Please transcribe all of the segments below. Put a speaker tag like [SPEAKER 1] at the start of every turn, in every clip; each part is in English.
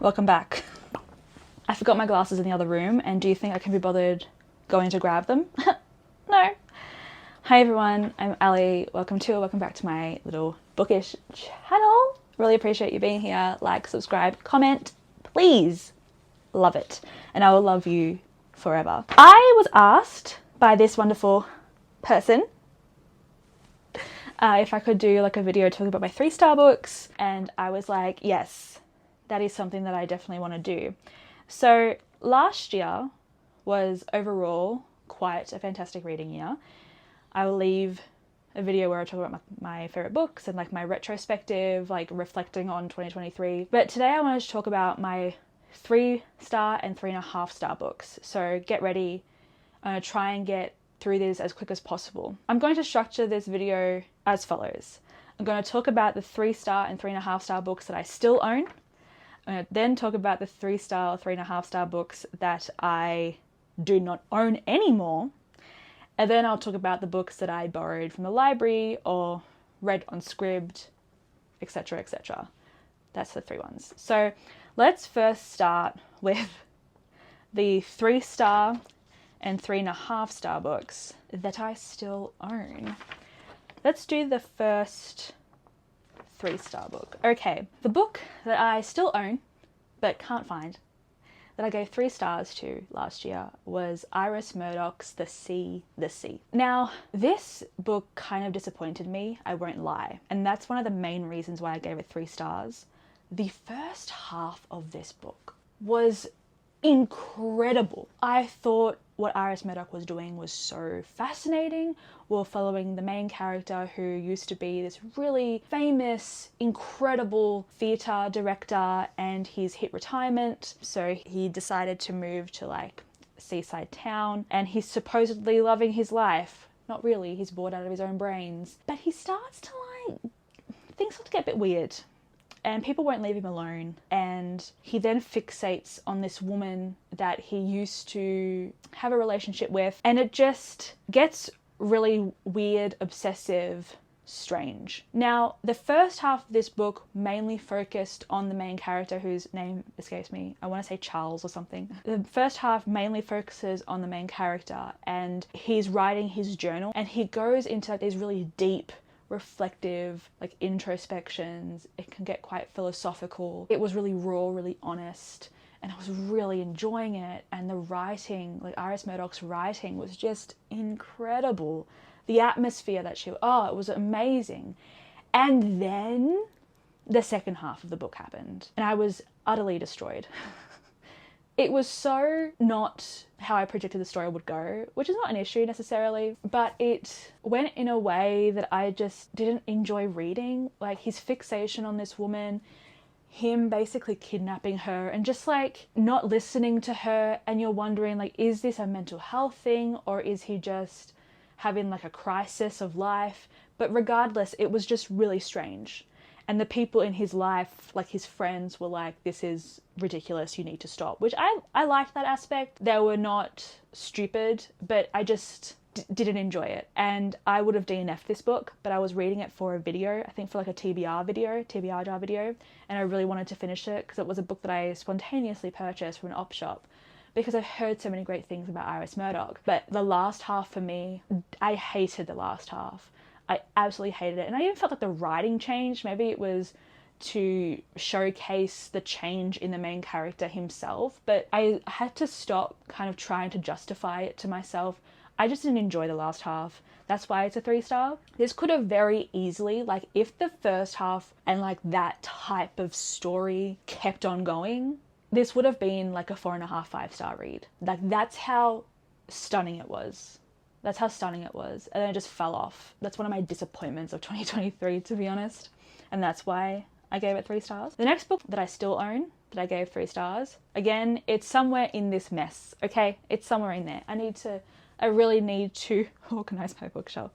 [SPEAKER 1] Welcome back. I forgot my glasses in the other room, and do you think I can be bothered going to grab them? No. Hi everyone, I'm Allie. Welcome back to my little bookish channel. Really appreciate you being here. Like, subscribe, comment, please. Love it. And I will love you forever. I was asked by this wonderful person if I could do like a video talking about my 3-star books, and I was like, yes, that is something that I definitely want to do. So last year was overall quite a fantastic reading year. I will leave a video where I talk about my favorite books and like my retrospective, like reflecting on 2023. But today I wanted to talk about my 3-star and 3.5-star books. So get ready. I'm going to try and get through this as quick as possible. I'm going to structure this video as follows. I'm going to talk about the 3-star and 3.5-star books that I still own. I'm going to then talk about the 3-star, 3.5-star books that I do not own anymore. And then I'll talk about the books that I borrowed from the library or read on Scribd, etc, etc. That's the 3 ones. So let's first start with the 3-star and 3.5-star books that I still own. Let's do the first 3-star book. Okay, the book that I still own but can't find, that I gave 3 stars to last year, was Iris Murdoch's The Sea. Now, this book kind of disappointed me, I won't lie, and that's one of the main reasons why I gave it 3 stars. The first half of this book was incredible. I thought what Iris Murdoch was doing was so fascinating. We're following the main character, who used to be this really famous, incredible theatre director, and he's hit retirement, so he decided to move to like a seaside town, and he's supposedly loving his life. Not really, he's bored out of his own brains. But he starts to things start to get a bit weird, and people won't leave him alone, and he then fixates on this woman that he used to have a relationship with, and it just gets really weird, obsessive, strange. Now, the first half of this book mainly focused on the main character, whose name escapes me. I want to say Charles or something. The first half mainly focuses on the main character, and he's writing his journal, and he goes into like these really deep, reflective, like introspections. It can get quite philosophical. It was really raw, really honest, and I was really enjoying it. And the writing, like Iris Murdoch's writing, was just incredible. The atmosphere that it was amazing. And then the second half of the book happened, and I was utterly destroyed. It was so not how I predicted the story would go, which is not an issue necessarily, but it went in a way that I just didn't enjoy reading. Like his fixation on this woman, him basically kidnapping her and just like not listening to her, and you're wondering like, is this a mental health thing, or is he just having like a crisis of life? But regardless, it was just really strange. And the people in his life, like his friends, were like, this is ridiculous, you need to stop. Which I liked that aspect. They were not stupid, but I just didn't enjoy it. And I would have DNF'd this book, but I was reading it for a video, I think for like a TBR jar video, and I really wanted to finish it because it was a book that I spontaneously purchased from an op shop, because I've heard so many great things about Iris Murdoch. But the last half for me, I hated the last half. I absolutely hated it. And I even felt like the writing changed. Maybe it was to showcase the change in the main character himself, but I had to stop kind of trying to justify it to myself. I just didn't enjoy the last half. That's why it's a 3-star. This could have very easily, like if the first half and like that type of story kept on going, this would have been like a 4.5, 5-star read. Like that's how stunning it was. That's how stunning it was. And then it just fell off. That's one of my disappointments of 2023, to be honest. And that's why I gave it 3 stars. The next book that I still own, that I gave 3 stars, again, it's somewhere in this mess, okay? It's somewhere in there. I really need to organize my bookshelf,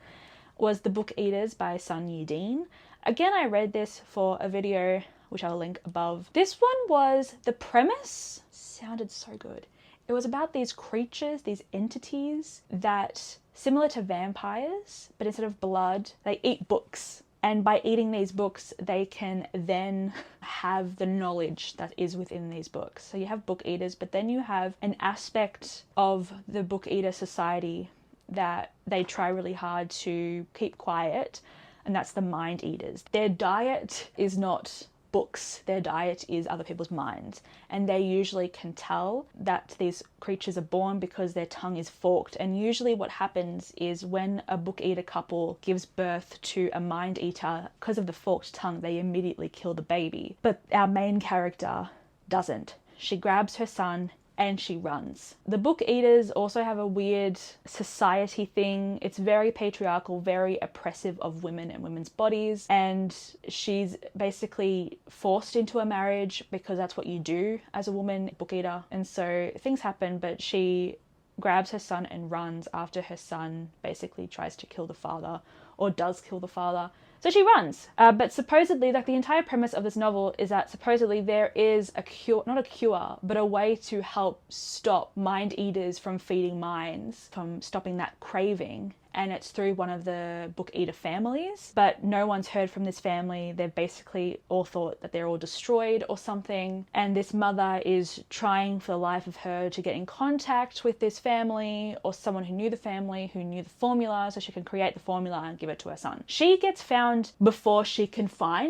[SPEAKER 1] was The Book Eaters by Sun Yi Dean. Again, I read this for a video, which I'll link above. This one was, the premise sounded so good. It was about these creatures, these entities that, similar to vampires, but instead of blood, they eat books. And by eating these books, they can then have the knowledge that is within these books. So you have book eaters, but then you have an aspect of the book eater society that they try really hard to keep quiet, and that's the mind eaters. Their diet is not books, their diet is other people's minds, and they usually can tell that these creatures are born because their tongue is forked. And usually what happens is when a book eater couple gives birth to a mind eater, because of the forked tongue, they immediately kill the baby. But our main character doesn't. She grabs her son and she runs. The book eaters also have a weird society thing. It's very patriarchal, very oppressive of women and women's bodies, and she's basically forced into a marriage because that's what you do as a woman book eater. And so things happen, but she grabs her son and runs after her son basically tries to kill the father, or does kill the father. So she runs. But supposedly, like, the entire premise of this novel is that supposedly there is a cure, not a cure, but a way to help stop mind eaters from feeding minds, from stopping that craving. And it's through one of the book eater families, but no one's heard from this family. They've basically all thought that they're all destroyed or something. And this mother is trying for the life of her to get in contact with this family, or someone who knew the family, who knew the formula, so she can create the formula and give it to her son. She gets found before she can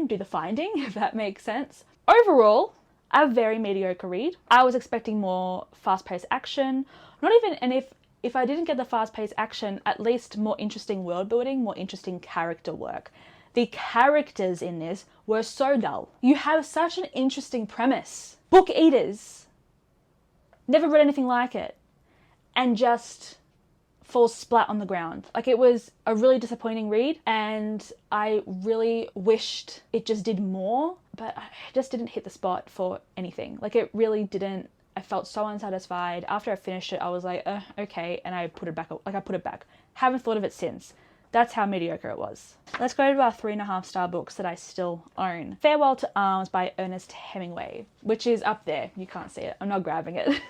[SPEAKER 1] do the finding, if that makes sense. Overall, a very mediocre read. I was expecting more fast-paced action, and if I didn't get the fast-paced action, at least more interesting world building, more interesting character work. The characters in this were so dull. You have such an interesting premise. Book eaters. Never read anything like it. And just falls splat on the ground. Like, it was a really disappointing read, and I really wished it just did more, but I just didn't hit the spot for anything. Like, it really didn't. I felt so unsatisfied. After I finished it, I was like, okay, and I put it back. I put it back. Haven't thought of it since. That's how mediocre it was. Let's go to our 3.5-star books that I still own. Farewell to Arms by Ernest Hemingway, which is up there. You can't see it. I'm not grabbing it.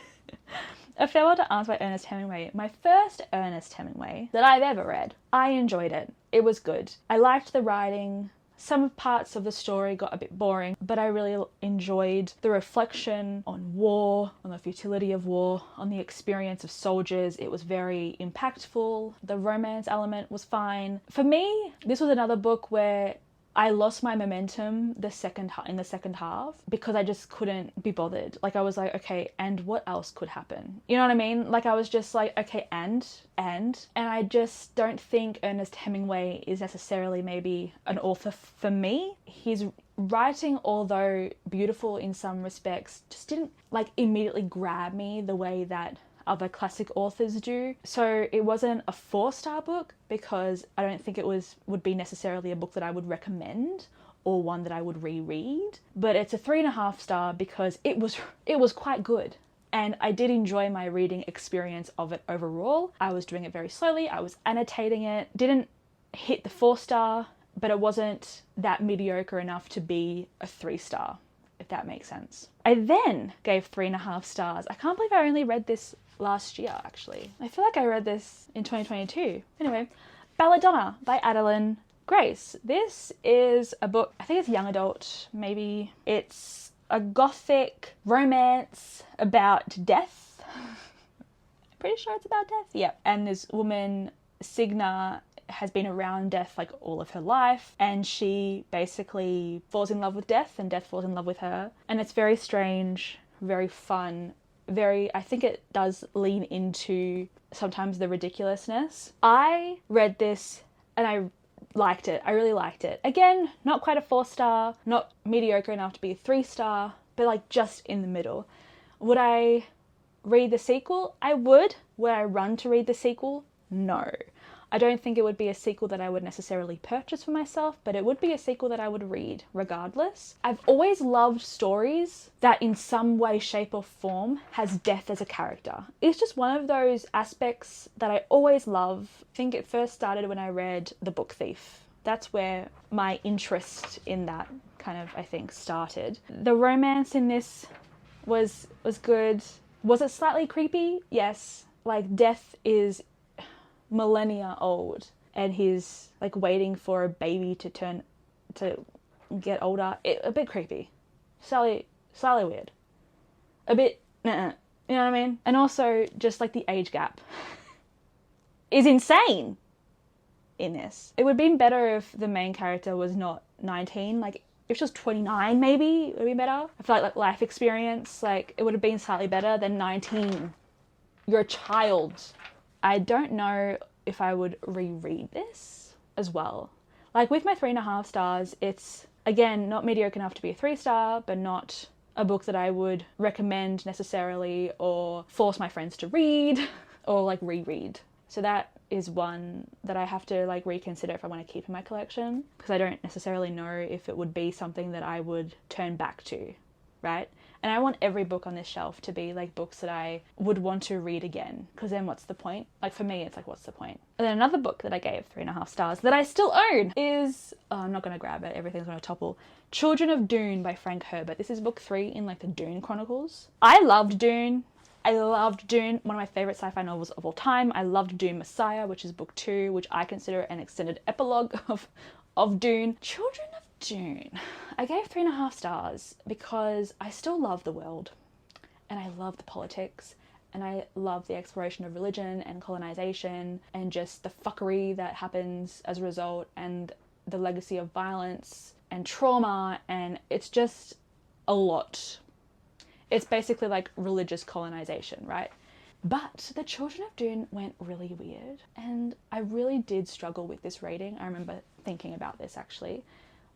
[SPEAKER 1] A Farewell to Arms by Ernest Hemingway. My first Ernest Hemingway that I've ever read. I enjoyed it. It was good. I liked the writing. Some parts of the story got a bit boring, but I really enjoyed the reflection on war, on the futility of war, on the experience of soldiers. It was very impactful. The romance element was fine. For me, this was another book where I lost my momentum in the second half because I just couldn't be bothered. Like, I was like, okay, and what else could happen? You know what I mean? Like, I was just like, okay, and I just don't think Ernest Hemingway is necessarily maybe an author for me. His writing, although beautiful in some respects, just didn't like immediately grab me the way that other classic authors do. So it wasn't a 4-star book because I don't think it would be necessarily a book that I would recommend or one that I would reread. But it's a 3.5-star because it was quite good. And I did enjoy my reading experience of it overall. I was doing it very slowly. I was annotating it. Didn't hit the 4-star, but it wasn't that mediocre enough to be a 3-star, if that makes sense. I then gave 3.5 stars. I can't believe I only read this last year, actually. I feel like I read this in 2022. Anyway, Belladonna by Adeline Grace. This is a book, I think it's young adult, maybe. It's a gothic romance about death. Pretty sure it's about death. Yeah. And this woman, Signa, has been around death like all of her life, and she basically falls in love with death and death falls in love with her. And it's very strange, very fun, I think it does lean into sometimes the ridiculousness. I read this and I liked it. I really liked it. Again, not quite a 4-star, not mediocre enough to be a 3-star, but like just in the middle. Would I read the sequel? I would. Would I run to read the sequel? No. I don't think it would be a sequel that I would necessarily purchase for myself, but it would be a sequel that I would read regardless. I've always loved stories that in some way, shape or form has death as a character. It's just one of those aspects that I always love. I think it first started when I read The Book Thief. That's where my interest in that kind of, I think, started. The romance in this was good. Was it slightly creepy? Yes. Like, death is millennia old and he's like waiting for a baby to turn to get older, a bit creepy. Slightly weird. A bit, you know what I mean? And also, just like the age gap is insane in this. It would have been better if the main character was not 19, like if she was 29 maybe, it would be better. I feel like life experience, like it would have been slightly better than 19. You're a child. I don't know if I would reread this as well. Like with my 3.5 stars, it's again not mediocre enough to be a 3-star, but not a book that I would recommend necessarily or force my friends to read or like reread. So that is one that I have to like reconsider if I want to keep in my collection, because I don't necessarily know if it would be something that I would turn back to, right? And I want every book on this shelf to be like books that I would want to read again, because then what's the point? Like for me, it's like, what's the point? And then another book that I gave 3.5 stars that I still own is, I'm not going to grab it, everything's going to topple. Children of Dune by Frank Herbert. This is book 3 in like the Dune Chronicles. I loved Dune. One of my favourite sci-fi novels of all time. I loved Dune Messiah, which is book 2, which I consider an extended epilogue of Dune. Children of Dune. I gave 3.5 stars because I still love the world and I love the politics and I love the exploration of religion and colonization and just the fuckery that happens as a result and the legacy of violence and trauma, and it's just a lot. It's basically like religious colonization, right? But the Children of Dune went really weird and I really did struggle with this rating. I remember thinking about this actually,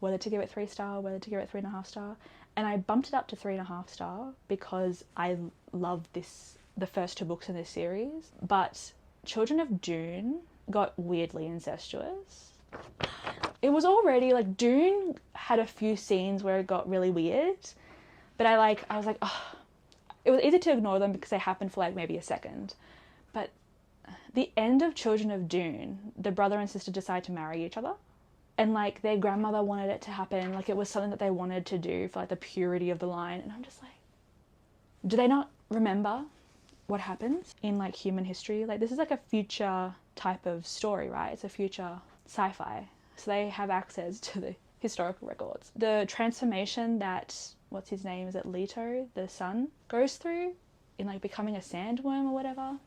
[SPEAKER 1] whether to give it 3-star, whether to give it 3.5 star. And I bumped it up to 3.5 star because I loved the first 2 books in this series. But Children of Dune got weirdly incestuous. It was already like, Dune had a few scenes where it got really weird. But I was like, oh, it was easy to ignore them because they happened for like maybe a second. But the end of Children of Dune, the brother and sister decide to marry each other. And like their grandmother wanted it to happen. Like it was something that they wanted to do for like the purity of the line. And I'm just like, do they not remember what happens in like human history? Like this is like a future type of story, right? It's a future sci-fi. So they have access to the historical records. The transformation that, what's his name, is it Leto, the son, goes through in like becoming a sandworm or whatever.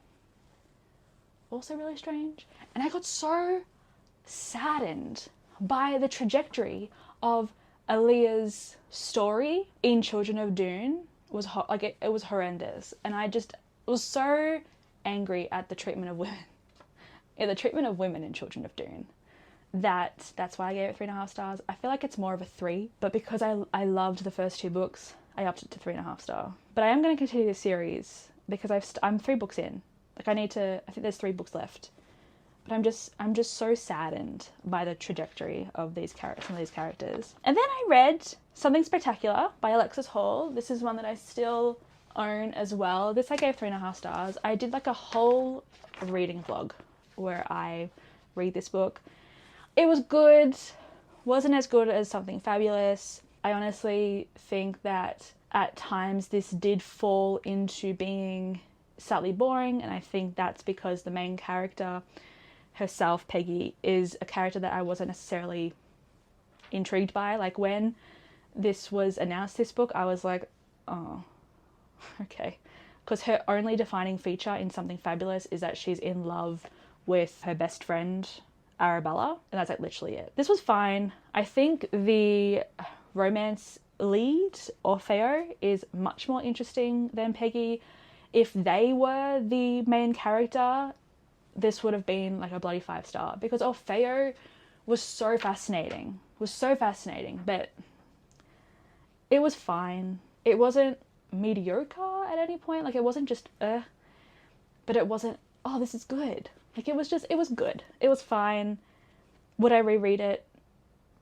[SPEAKER 1] Also really strange. And I got so saddened by the trajectory of Aaliyah's story in Children of Dune. It was horrendous. And I just was so angry at the treatment of women. Yeah, the treatment of women in Children of Dune. That's why I gave it 3.5 stars. I feel like it's more of a 3, but because I loved the first 2 books, I upped it to 3.5 star. But I am going to continue this series because I'm 3 books in. Like I think there's 3 books left. But I'm just so saddened by the trajectory of some of these characters. And then I read Something Spectacular by Alexis Hall. This is one that I still own as well. This I gave 3.5 stars. I did like a whole reading vlog where I read this book. It was good, wasn't as good as Something Fabulous. I honestly think that at times this did fall into being slightly boring, and I think that's because the main character herself, Peggy, is a character that I wasn't necessarily intrigued by. Like when this was announced, this book, I was like, oh, okay. Because her only defining feature in Something Fabulous is that she's in love with her best friend, Arabella, and that's like literally it. This was fine. I think the romance lead, Orfeo, is much more interesting than Peggy. If they were the main character, this would have been like a bloody 5-star, because Orfeo was so fascinating, but it was fine. It wasn't mediocre at any point. Like it wasn't just but it wasn't, oh, this is good. Like it was good. It was fine. Would I reread it?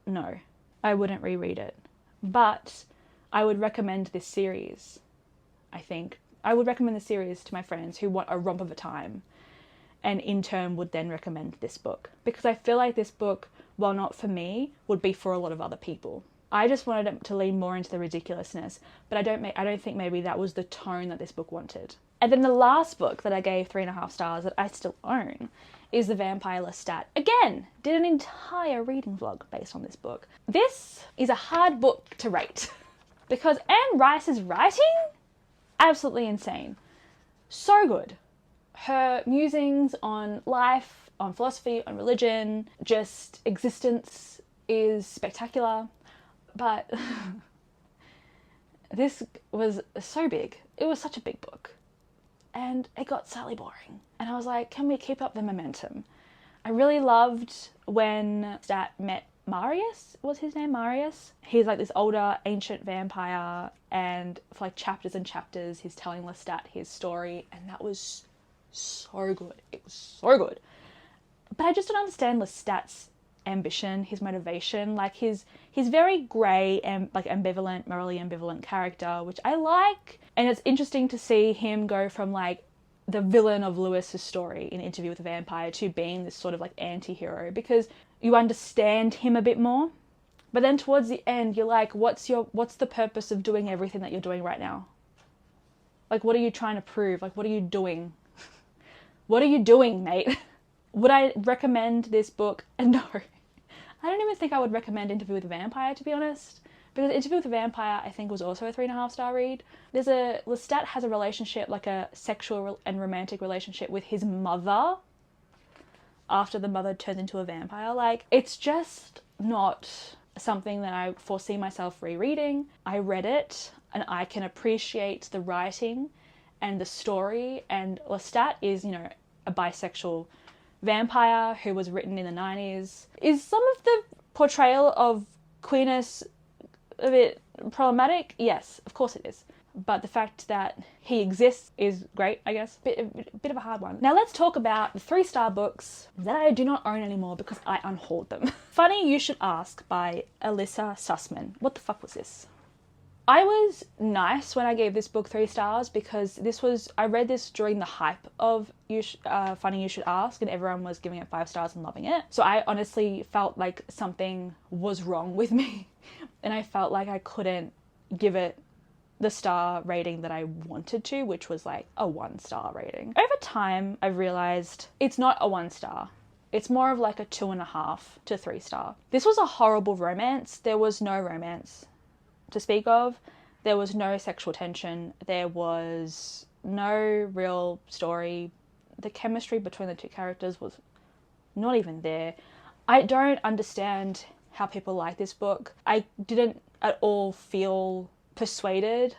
[SPEAKER 1] No, I wouldn't reread it. But I would recommend this series, I think. I would recommend the series to my friends who want a romp of a time, and in turn would then recommend this book. Because I feel like this book, while not for me, would be for a lot of other people. I just wanted it to lean more into the ridiculousness, but I don't think maybe that was the tone that this book wanted. And then the last book that I gave 3.5 stars that I still own is The Vampire Lestat. Again, did an entire reading vlog based on this book. This is a hard book to rate because Anne Rice's writing, absolutely insane. So good. Her musings on life, on philosophy, on religion, just existence is spectacular. But this was so big. It was such a big book. And it got slightly boring. And I was like, can we keep up the momentum? I really loved when Stat met Marius. Was his name Marius? He's like this older ancient vampire, and for like chapters and chapters he's telling Lestat his story, and that was so good. It was so good. But I just don't understand Lestat's ambition, his motivation. Like he's very grey and like ambivalent, morally ambivalent character, which I like. And it's interesting to see him go from like the villain of Lewis's story in Interview with a Vampire to being this sort of like anti-hero, because you understand him a bit more. But then towards the end you're like, what's the purpose of doing everything that you're doing right now? Like, what are you trying to prove? Like, what are you doing? What are you doing, mate? Would I recommend this book? No. I don't even think I would recommend Interview with a Vampire, to be honest. Because Interview with a Vampire, I think, was also a 3.5 star read. Lestat has a relationship, like a sexual and romantic relationship with his mother after the mother turns into a vampire. Like, it's just not something that I foresee myself rereading. I read it and I can appreciate the writing and the story. And Lestat is, a bisexual vampire who was written in the 90s. Is some of the portrayal of queerness a bit problematic? Yes, of course it is. But the fact that he exists is great, I guess. Bit of a hard one. Now let's talk about the 3-star books that I do not own anymore because I unhauled them. Funny You Should Ask by Alyssa Sussman. What the fuck was this? I was nice when I gave this book 3 stars because I read this during the hype of Funny You Should Ask, and everyone was giving it 5 stars and loving it. So I honestly felt like something was wrong with me, and I felt like I couldn't give it the star rating that I wanted to, which was like a 1-star rating. Over time, I realized it's not a 1 star. It's more of like a 2.5 to 3 star. This was a horrible romance. There was no romance to speak of. There was no sexual tension. There was no real story. The chemistry between the two characters was not even there. I don't understand how people like this book. I didn't at all feel persuaded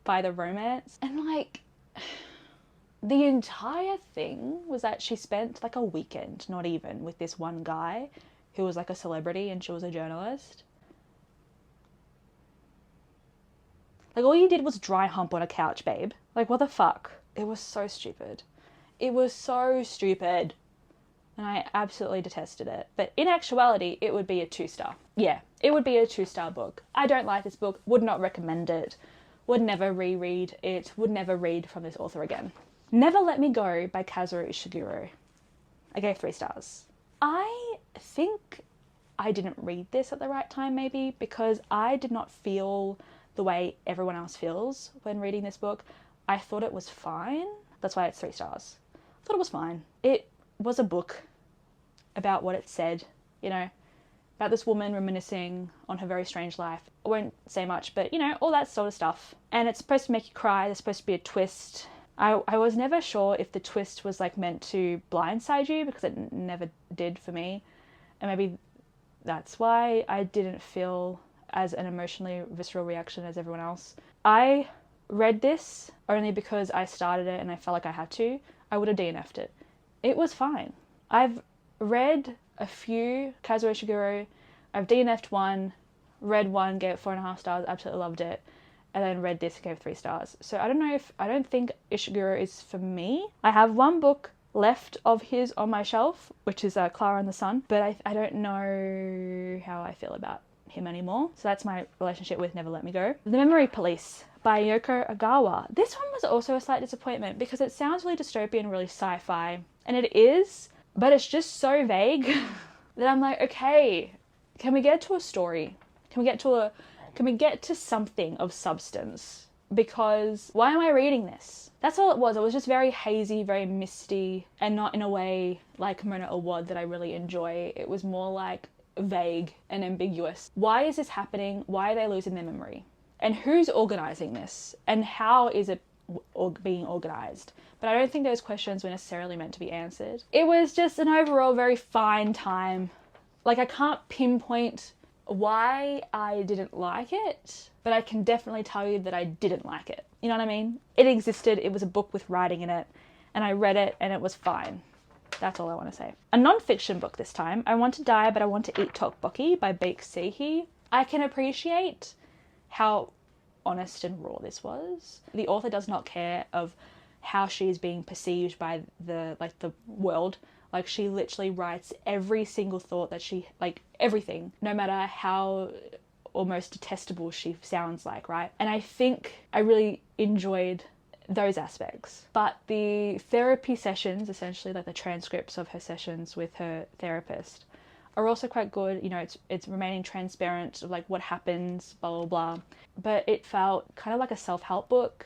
[SPEAKER 1] by the romance. And like, the entire thing was that she spent like a weekend, not even, with this one guy who was like a celebrity and she was a journalist. Like, all you did was dry hump on a couch, babe. Like, what the fuck? It was so stupid. It was so stupid. And I absolutely detested it. But in actuality, it would be a 2-star. Yeah, it would be a 2-star book. I don't like this book. Would not recommend it. Would never reread it. Would never read from this author again. Never Let Me Go by Kazuo Ishiguro. I gave 3 stars. I think I didn't read this at the right time, maybe, because I did not feel the way everyone else feels when reading this book. I thought it was fine. That's why it's 3 stars. I thought it was fine. It was a book about what it said, about this woman reminiscing on her very strange life. I won't say much, but all that sort of stuff. And it's supposed to make you cry. There's supposed to be a twist. I was never sure if the twist was like meant to blindside you, because it never did for me. And maybe that's why I didn't feel as an emotionally visceral reaction as everyone else. I read this only because I started it and I felt like I had to. I would have DNF'd it. It was fine. I've read a few Kazuo Ishiguro. I've DNF'd one, read one, gave it 4.5 stars, absolutely loved it, and then read this and gave 3 stars. So I don't think Ishiguro is for me. I have one book left of his on my shelf, which is Clara and the Sun, but I don't know how I feel about him anymore. So that's my relationship with Never Let Me Go. The Memory Police by Yoko Agawa. This one was also a slight disappointment because it sounds really dystopian, really sci-fi, and it is, but it's just so vague that I'm like, okay, can we get to a story? Can we get to something of substance? Because why am I reading this? That's all it was. It was just very hazy, very misty, and not in a way like Mona Awad that I really enjoy. It was more like vague and ambiguous. Why is this happening? Why are they losing their memory? And who's organising this? And how is it being organised? But I don't think those questions were necessarily meant to be answered. It was just an overall very fine time. Like, I can't pinpoint why I didn't like it, but I can definitely tell you that I didn't like it. You know what I mean? It existed, it was a book with writing in it, and I read it and it was fine. That's all I want to say. A non-fiction book this time. I Want to Die But I Want to Eat Tteokbokki by Beek Sehi. I can appreciate how honest and raw this was. The author does not care of how she is being perceived by the world. Like, she literally writes every single thought that she, like, everything, no matter how almost detestable she sounds like, right? And I think I really enjoyed those aspects. But the therapy sessions, essentially, like the transcripts of her sessions with her therapist, are also quite good. You know, it's remaining transparent of like what happens, blah, blah, blah. But it felt kind of like a self-help book.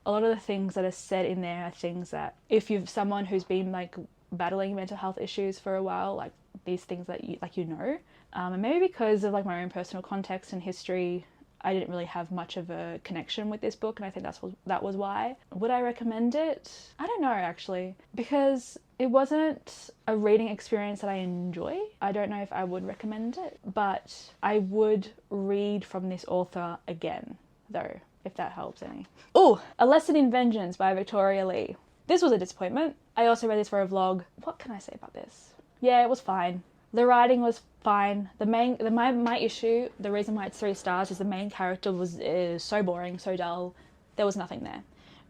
[SPEAKER 1] A lot of the things that are said in there are things that if you've someone who's been like battling mental health issues for a while, like these things that you know, and maybe because of like my own personal context and history, I didn't really have much of a connection with this book, and I think that was why. Would I recommend it? I don't know, actually, because it wasn't a reading experience that I enjoy. I don't know if I would recommend it, but I would read from this author again, though, if that helps any. Oh, A Lesson in Vengeance by Victoria Lee. This was a disappointment. I also read this for a vlog. What can I say about this? Yeah, it was fine. The writing was fine. My issue, the reason why it's 3 stars, is the main character was so boring, so dull. There was nothing there.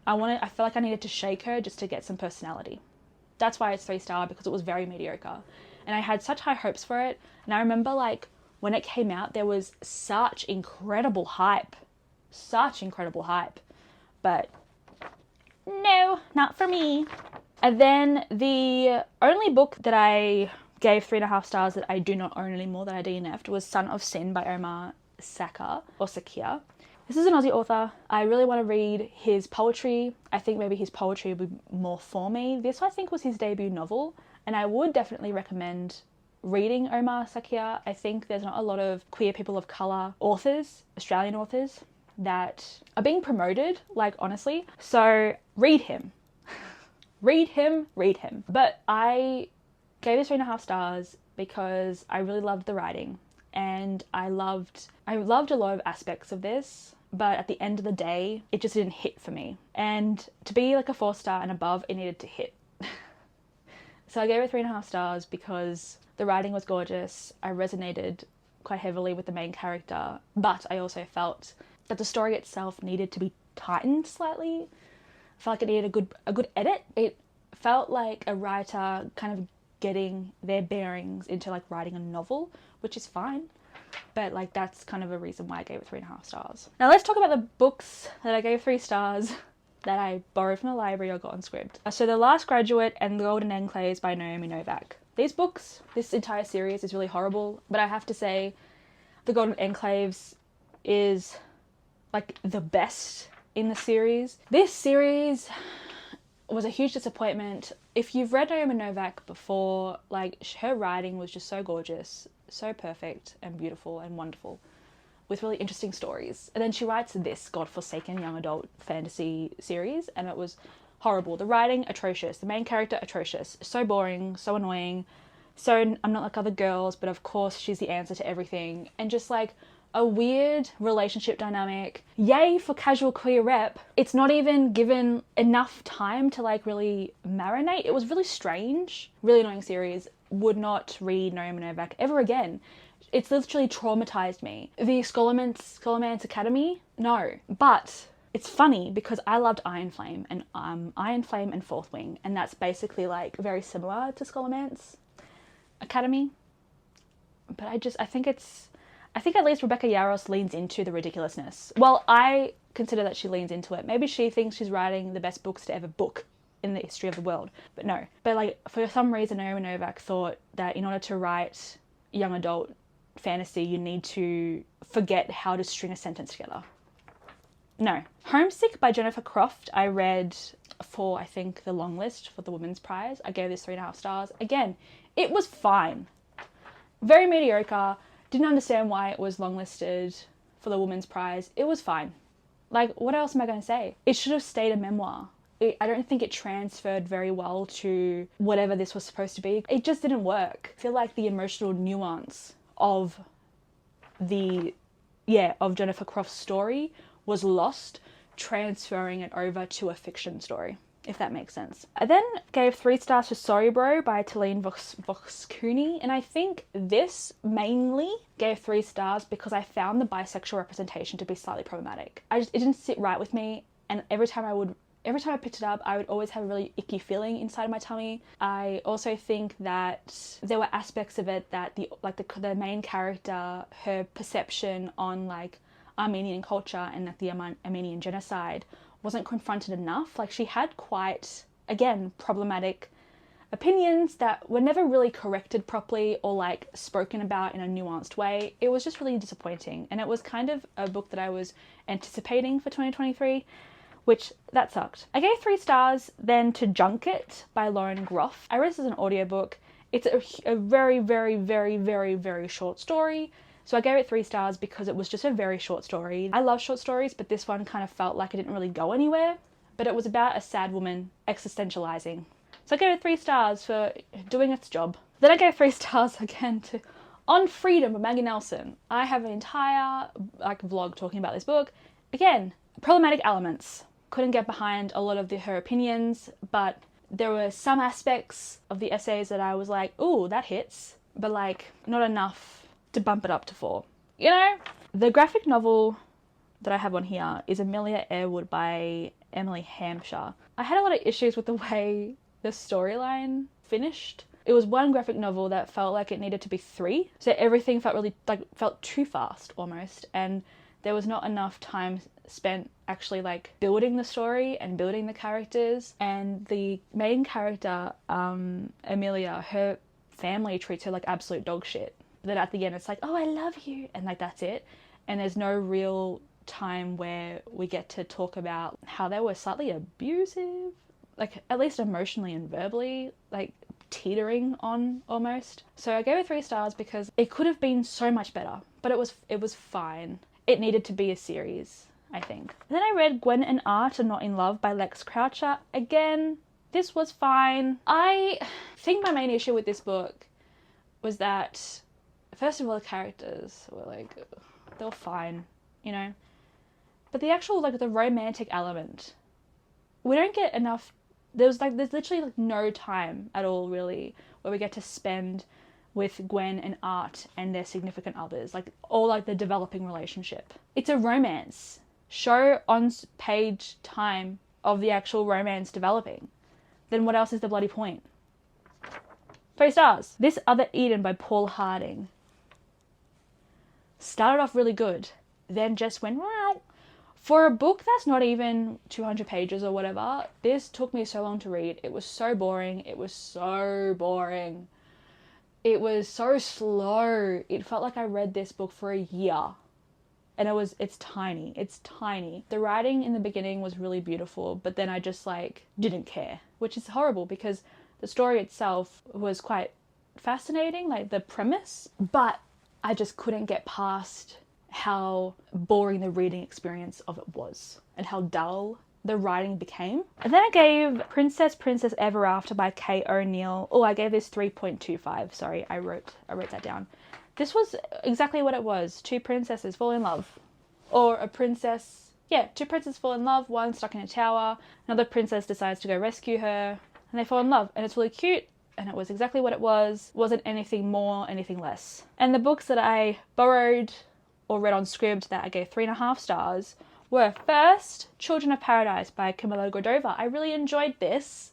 [SPEAKER 1] I felt like I needed to shake her just to get some personality. That's why it's 3 star, because it was very mediocre. And I had such high hopes for it. And I remember, like, when it came out, there was such incredible hype. Such incredible hype. But no, not for me. And then the only book that I gave 3.5 stars that I do not own anymore, that I DNF'd, was Son of Sin by Omar Sakr, or Sakir. This is an Aussie author. I really want to read his poetry. I think maybe his poetry would be more for me. This, I think, was his debut novel, and I would definitely recommend reading Omar Sakr. I think there's not a lot of queer people of colour authors, Australian authors, that are being promoted, like, honestly. So read him. Read him. But I gave it 3.5 stars because I really loved the writing, and I loved a lot of aspects of this, but at the end of the day, it just didn't hit for me. And to be like a 4 star and above, it needed to hit. So I gave it 3.5 stars because the writing was gorgeous. I resonated quite heavily with the main character, but I also felt that the story itself needed to be tightened slightly. I felt like it needed a good edit. It felt like a writer kind of getting their bearings into like writing a novel, which is fine, but like that's kind of a reason why I gave it 3.5 stars. Now let's talk about the books that I gave 3 stars that I borrowed from the library or got on Scribd. So The Last Graduate and The Golden Enclaves by Naomi Novak. These books, this entire series is really horrible, but I have to say The Golden Enclaves is like the best in the series. This series was a huge disappointment. If you've read Naomi Novak before, like, her writing was just so gorgeous, so perfect and beautiful and wonderful, with really interesting stories. And then she writes this godforsaken young adult fantasy series, and it was horrible. The writing, atrocious. The main character, atrocious. So boring, so annoying. So I'm not like other girls, but of course she's the answer to everything. And just like a weird relationship dynamic. Yay for casual queer rep. It's not even given enough time to like really marinate. It was really strange. Really annoying series. Would not read Naomi Novak ever again. It's literally traumatized me. The Scholomance Academy? No. But it's funny because I loved Iron Flame and Fourth Wing, and that's basically like very similar to Scholomance Academy. But I think at least Rebecca Yarros leans into the ridiculousness. Well, I consider that she leans into it. Maybe she thinks she's writing the best books to ever book in the history of the world, but no. But like, for some reason, Naomi Novak thought that in order to write young adult fantasy, you need to forget how to string a sentence together. No. Homesick by Jennifer Croft, I read for, I think, the long list for the Women's Prize. I gave this 3.5 stars. Again, it was fine. Very mediocre. Didn't understand why it was longlisted for the Women's Prize. It was fine. Like, what else am I going to say? It should have stayed a memoir. I don't think it transferred very well to whatever this was supposed to be. It just didn't work. I feel like the emotional nuance of Jennifer Croft's story was lost, transferring it over to a fiction story, if that makes sense. I then gave 3 stars for Sorry Bro by Talene Voskuni, and I think this mainly gave 3 stars because I found the bisexual representation to be slightly problematic. It didn't sit right with me, and every time I picked it up, I would always have a really icky feeling inside my tummy. I also think that there were aspects of it that the main character, her perception on like Armenian culture and like the Armenian genocide wasn't confronted enough. Like, she had quite, again, problematic opinions that were never really corrected properly or like spoken about in a nuanced way. It was just really disappointing, and it was kind of a book that I was anticipating for 2023. Which, that sucked. I gave 3 stars then to Junket by Lauren Groff. I read this as an audiobook. It's a very, very, very, very, very short story. So I gave it 3 stars because it was just a very short story. I love short stories, but this one kind of felt like it didn't really go anywhere. But it was about a sad woman existentializing. So I gave it 3 stars for doing its job. Then I gave 3 stars again to On Freedom by Maggie Nelson. I have an entire vlog talking about this book. Again, problematic elements. Couldn't get behind a lot of her opinions, but there were some aspects of the essays that I was like, ooh, that hits, but like not enough to bump it up to 4. You know? The graphic novel that I have on here is Amelia Airwood by Emily Hampshire. I had a lot of issues with the way the storyline finished. It was one graphic novel that felt like it needed to be 3, so everything felt too fast almost, and there was not enough time spent actually like building the story and building the characters. And the main character, Amelia, her family treats her like absolute dog shit. Then at the end it's like, oh, I love you, and like that's it. And there's no real time where we get to talk about how they were slightly abusive, like at least emotionally and verbally, like teetering on almost. So I gave it 3 stars because it could have been so much better, but it was fine. It needed to be a series, I think. Then I read Gwen and Art Are Not in Love by Lex Croucher. Again, this was fine. I think my main issue with this book was that, first of all, the characters were like, they were fine, you know? But the actual, like, the romantic element, we don't get enough. There's literally like no time at all, really, where we get to spend with Gwen and Art and their significant others, like all like the developing relationship. It's a romance. Show on page time of the actual romance developing. Then what else is the bloody point? 3 stars. This Other Eden by Paul Harding. Started off really good, then just went wow. For a book that's not even 200 pages or whatever, this took me so long to read. It was so boring. It was so boring. It was so slow. It felt like I read this book for a year. And it's tiny. It's tiny. The writing in the beginning was really beautiful, but then I just like didn't care, which is horrible because the story itself was quite fascinating, like the premise, but I just couldn't get past how boring the reading experience of it was and how dull the writing became. And then I gave Princess Ever After by Kay O'Neill. Oh, I gave this 3.25. Sorry, I wrote that down. This was exactly what it was. 2 princesses fall in love. Or two princesses fall in love, one stuck in a tower, another princess decides to go rescue her, and they fall in love. And it's really cute, and it was exactly what it was. Wasn't anything more, anything less. And the books that I borrowed or read on Scribd that I gave 3.5 stars were first, Children of Paradise by Camilla Gordova. I really enjoyed this,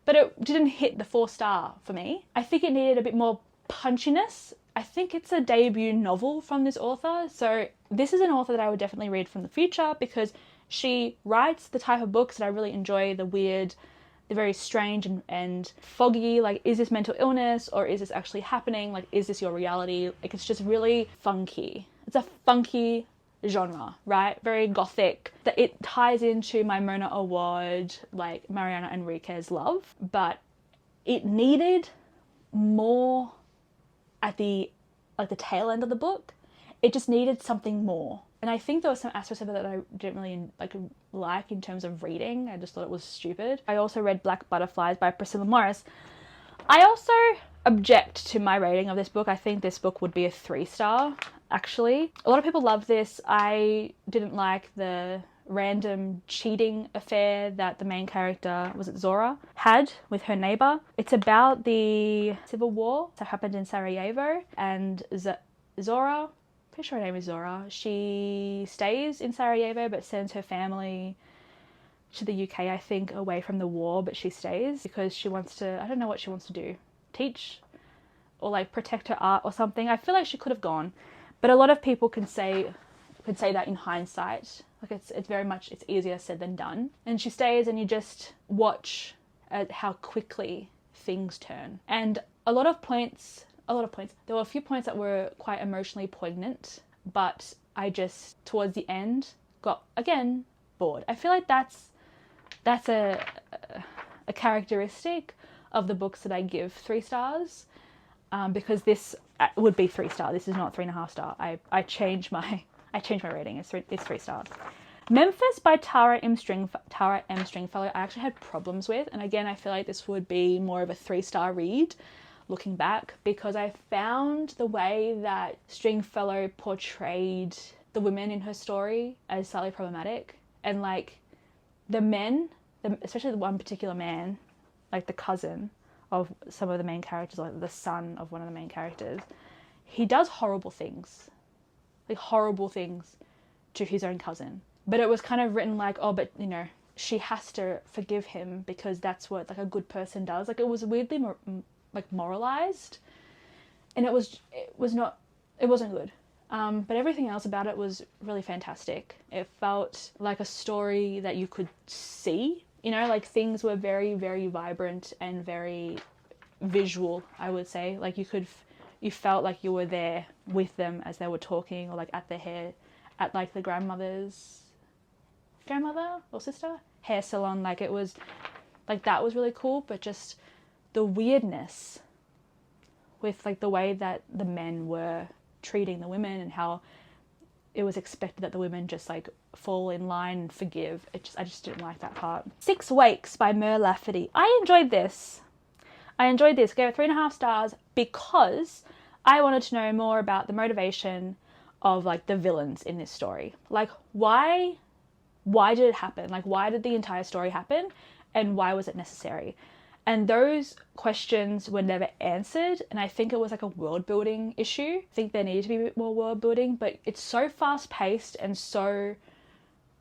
[SPEAKER 1] but it didn't hit the 4-star for me. I think it needed a bit more punchiness. I think it's a debut novel from this author, so this is an author that I would definitely read from the future because she writes the type of books that I really enjoy, the weird, They're very strange and foggy. Like, is this mental illness or is this actually happening? Like, is this your reality? Like, it's just really funky. It's a funky genre, right? Very gothic. That it ties into my Mona Award, like Mariana Enriquez love, but it needed more at the tail end of the book. It just needed something more. And I think there were some aspects of it that I didn't really like in terms of reading. I just thought it was stupid. I also read Black Butterflies by Priscilla Morris. I also object to my rating of this book. I think this book would be a 3-star, actually. A lot of people love this. I didn't like the random cheating affair that the main character, was it Zora, had with her neighbor. It's about the civil war that happened in Sarajevo, and Zora, pretty sure her name is Zora, she stays in Sarajevo but sends her family to the UK, I think, away from the war, but she stays because she wants to, I don't know what she wants to do, teach or like protect her art or something. I feel like she could have gone, but a lot of people could say that in hindsight. Like, it's very much, it's easier said than done. And she stays, and you just watch at how quickly things turn. And a lot of points, there were a few points that were quite emotionally poignant, but I just, towards the end, got, again, bored. I feel like that's a characteristic of the books that I give 3 stars, because this would be 3-star. This is not 3.5 star. I changed my rating. It's 3 stars. Memphis by Tara M. Stringfellow, I actually had problems with, and again, I feel like this would be more of a 3-star read looking back, because I found the way that Stringfellow portrayed the women in her story as slightly problematic, and like the men, especially the one particular man, like the cousin of some of the main characters, like the son of one of the main characters, he does horrible things to his own cousin. But it was kind of written like, oh, but, you know, she has to forgive him because that's what like a good person does. Like, it was weirdly moralized, and it wasn't good. But everything else about it was really fantastic. It felt like a story that you could see, you know, like things were very, very vibrant and very visual, I would say. Like, you felt like you were there with them as they were talking, or like at like the grandmother or sister hair salon. Like, it was like, that was really cool, but just the weirdness with like the way that the men were treating the women and how it was expected that the women just like fall in line and forgive. I just didn't like that part. 6 Wakes by Mer Lafferty. I enjoyed this. Gave it 3.5 stars because I wanted to know more about the motivation of like the villains in this story. Like, why did it happen? Like, why did the entire story happen, and why was it necessary? And those questions were never answered, and I think it was like a world building issue. I think there needed to be a bit more world building, but it's so fast paced and so,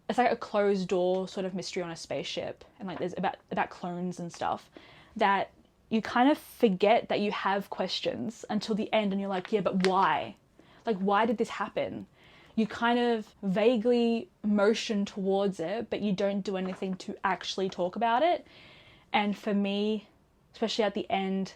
[SPEAKER 1] it's like a closed door sort of mystery on a spaceship, and like there's about clones and stuff, that you kind of forget that you have questions until the end, and you're like, yeah, but why? Like, why did this happen? You kind of vaguely motion towards it, but you don't do anything to actually talk about it. And for me, especially at the end,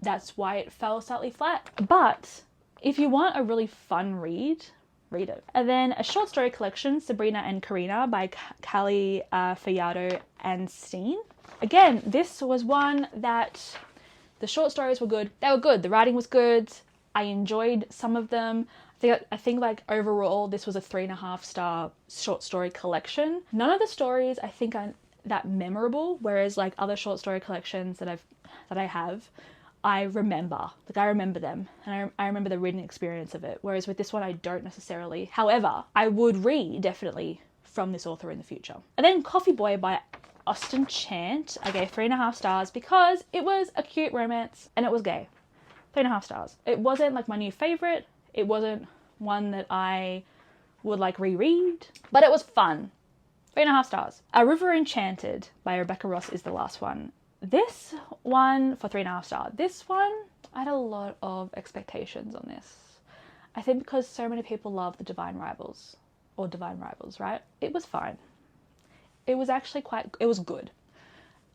[SPEAKER 1] that's why it fell slightly flat. But if you want a really fun read it. And then a short story collection, Sabrina and Karina by Callie Fayado and Steen. Again, this was one that the short stories were good. They were good. The writing was good. I enjoyed some of them. I think like overall, this was a 3.5 star short story collection. None of the stories I think are that memorable, whereas like other short story collections that I have, I remember. Like, I remember them, and I remember the reading experience of it. Whereas with this one, I don't necessarily. However, I would read definitely from this author in the future. And then Coffee Boy by Austin Chant, I gave 3.5 stars because it was a cute romance and it was gay. 3.5 stars. It wasn't like my new favorite. It wasn't one that I would like reread, but it was fun. 3.5 stars. A River Enchanted by Rebecca Ross is the last one. This one for 3.5 stars. This one, I had a lot of expectations on this. I think because so many people love the Divine Rivals, right? It was fine. It was actually it was good.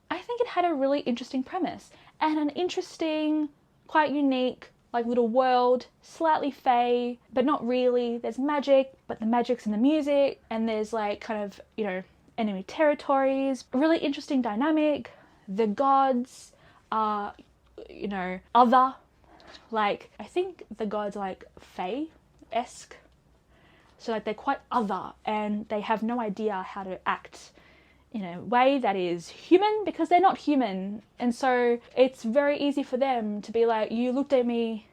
[SPEAKER 1] I think it had a really interesting premise and an interesting, quite unique, like little world, slightly fey, but not really. There's magic, but the magic's in the music, and there's like kind of, you know, enemy territories. A really interesting dynamic. The gods are, you know, other. Like, I think the gods are like fey-esque. So like they're quite other, and they have no idea how to act in a way that is human because they're not human. And so it's very easy for them to be like, you looked at me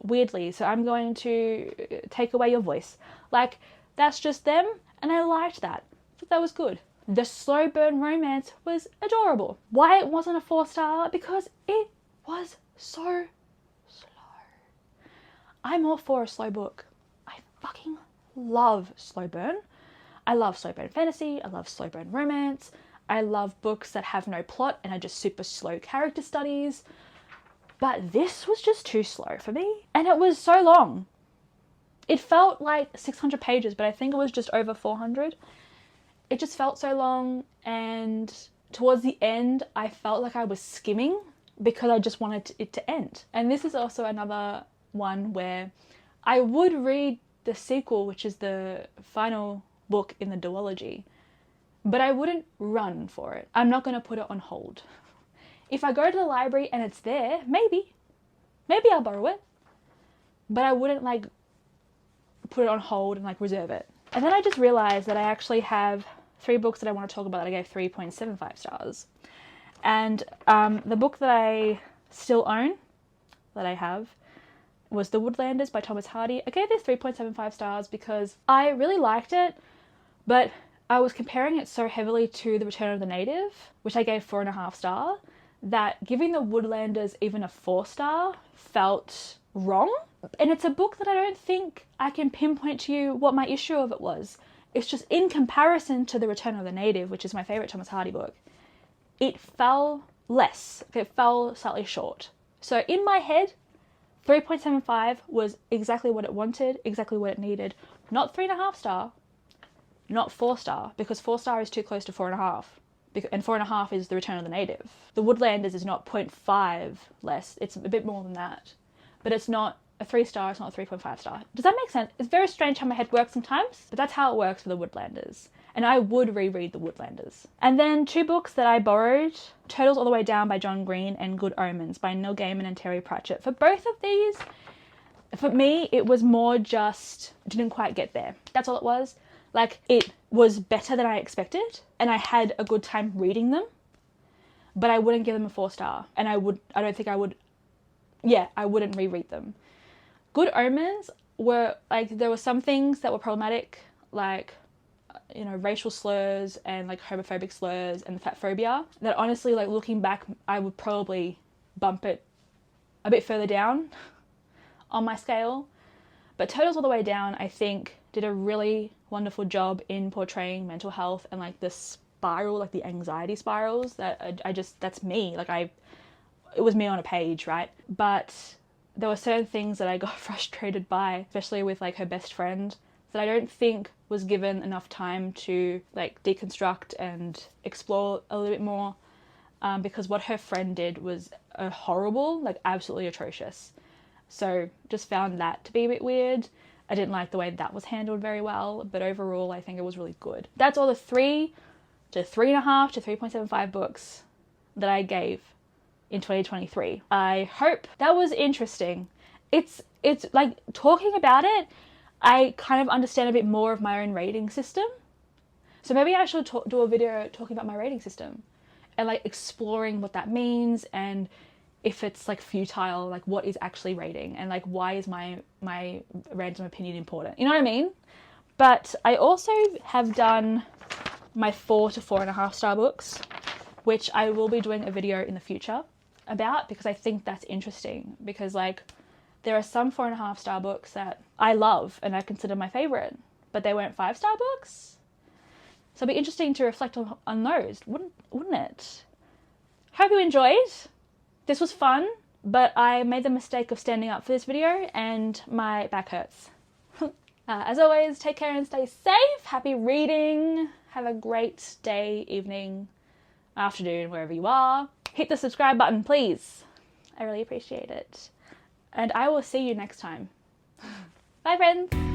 [SPEAKER 1] weirdly, so I'm going to take away your voice. Like, that's just them, and I liked that. I thought that was good. The slow burn romance was adorable. Why it wasn't a 4-star? Because it was so slow. I'm all for a slow book. I fucking love slow burn. I love slow burn fantasy, I love slow burn romance, I love books that have no plot and are just super slow character studies, but this was just too slow for me, and it was so long. It felt like 600 pages, but I think it was just over 400. It just felt so long, and towards the end I felt like I was skimming because I just wanted it to end. And this is also another one where I would read the sequel, which is the final book in the duology, but I wouldn't run for it. I'm not going to put it on hold. If I go to the library and it's there, maybe I'll borrow it, but I wouldn't like put it on hold and like reserve it. And then I just realized that I actually have 3 books that I want to talk about that I gave 3.75 stars. And the book that I still own, that I have, was The Woodlanders by Thomas Hardy. I gave this 3.75 stars because I really liked it, but I was comparing it so heavily to The Return of the Native, which I gave 4.5 star, that giving The Woodlanders even a 4-star felt wrong. And it's a book that I don't think I can pinpoint to you what my issue of it was. It's just in comparison to The Return of the Native, which is my favourite Thomas Hardy book, it fell less. It fell slightly short. So in my head, 3.75 was exactly what it wanted, exactly what it needed. Not 3.5 star, not 4 star, because 4 star is too close to 4.5. And 4.5 is The Return of the Native. The Woodlanders is not 0.5 less, it's a bit more than that. But it's not a 3 star, it's not a 3.5 star. Does that make sense? It's very strange how my head works sometimes, but that's how it works for The Woodlanders. And I would reread The Woodlanders. And then 2 books that I borrowed, Turtles All the Way Down by John Green and Good Omens by Neil Gaiman and Terry Pratchett. For both of these, for me, it was more just didn't quite get there. That's all it was. Like, it was better than I expected, and I had a good time reading them, but I wouldn't give them a 4 star. And I wouldn't reread them. Good Omens were, like, there were some things that were problematic, like, you know, racial slurs and like homophobic slurs and fat phobia, that honestly, like, looking back, I would probably bump it a bit further down on my scale. But Turtles All the Way Down, I think, did a really wonderful job in portraying mental health and like the spiral, like the anxiety spirals that I just, that's me. Like, it was me on a page, right? But there were certain things that I got frustrated by, especially with like her best friend, that I don't think was given enough time to like deconstruct and explore a little bit more, because what her friend did was horrible, like absolutely atrocious. So just found that to be a bit weird. I didn't like the way that was handled very well, but overall I think it was really good. That's all the 3 to 3.5 to 3.75 books that I gave in 2023. I hope that was interesting. It's like, talking about it, I kind of understand a bit more of my own rating system. So maybe I should do a video talking about my rating system and like exploring what that means, and if it's like futile, like what is actually rating, and like why is my random opinion important? You know what I mean? But I also have done my 4 to 4.5 star books, which I will be doing a video in the future about, because I think that's interesting, because like there are some 4.5 star books that I love and I consider my favorite, but they weren't 5-star books. So it'd be interesting to reflect on those, wouldn't it? Hope you enjoyed. This was fun, but I made the mistake of standing up for this video and my back hurts. As always, take care and stay safe. Happy reading. Have a great day, evening, afternoon, wherever you are. Hit the subscribe button, please. I really appreciate it. And I will see you next time. Bye, friends.